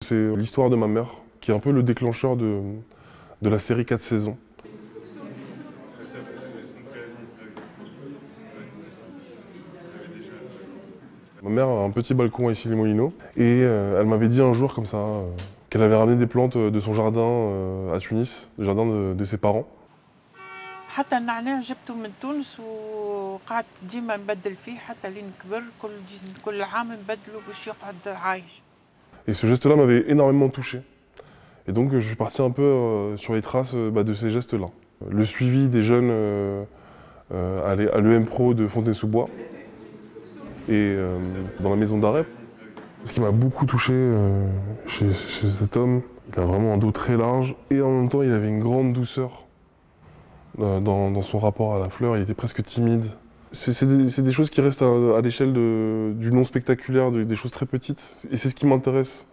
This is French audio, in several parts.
C'est l'histoire de ma mère, qui est un peu le déclencheur de la série 4 saisons. Ma mère a un petit balcon à Issy-les-Moulineaux et elle m'avait dit un jour comme ça qu'elle avait ramené des plantes de son jardin à Tunis, le jardin de ses parents. حتى النعناع جبته من تونس وقعدت ديما نبدل فيه حتى لين كبر كل عام نبدله باش يقعد عايش. Et ce geste-là m'avait énormément touché. Et donc je suis parti un peu sur les traces de ces gestes-là. Le suivi des jeunes à l'EM Pro de Fontenay-sous-Bois et dans la maison d'arrêt. Ce qui m'a beaucoup touché chez cet homme, il a vraiment un dos très large et en même temps il avait une grande douceur dans son rapport à la fleur, il était presque timide. C'est des choses qui restent à l'échelle du non spectaculaire, des choses très petites, et c'est ce qui m'intéresse.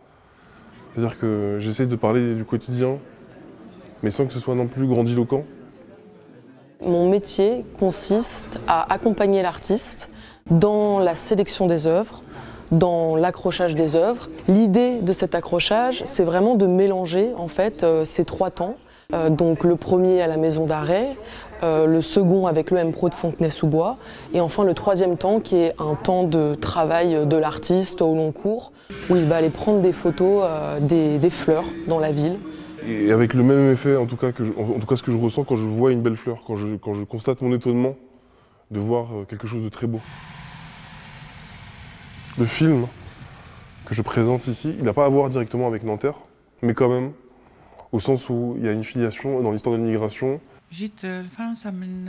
C'est-à-dire que j'essaie de parler du quotidien, mais sans que ce soit non plus grandiloquent. Mon métier consiste à accompagner l'artiste dans la sélection des œuvres, dans l'accrochage des œuvres. L'idée de cet accrochage, c'est vraiment de mélanger en fait ces trois temps. Donc le premier à la maison d'arrêt, le second avec l'EM Pro de Fontenay-sous-Bois et enfin le troisième temps qui est un temps de travail de l'artiste au long cours où il va aller prendre des photos des fleurs dans la ville. Et avec le même effet, en tout cas ce que je ressens quand je vois une belle fleur, quand je constate mon étonnement de voir quelque chose de très beau. Le film que je présente ici, il n'a pas à voir directement avec Nanterre, mais quand même, au sens où il y a une filiation dans l'histoire de l'immigration. جيت لفرنسا من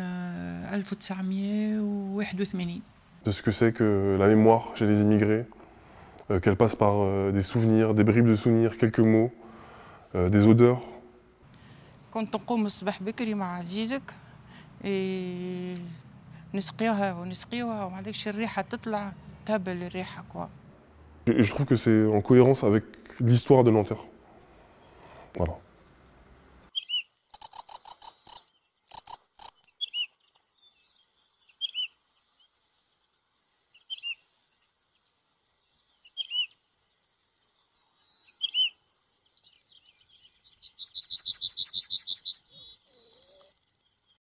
1981. De ce que c'est que la mémoire chez les immigrés, qu'elle passe par des souvenirs, des bribes de souvenirs, quelques mots, des odeurs. كنت نقوم الصباح بكري مع عزيزك نسقيها ونسقيوها ومعليش الريحة تطلع تهبل الريحة كوا. Et je trouve que c'est en cohérence avec l'histoire de Nanterre. Voilà.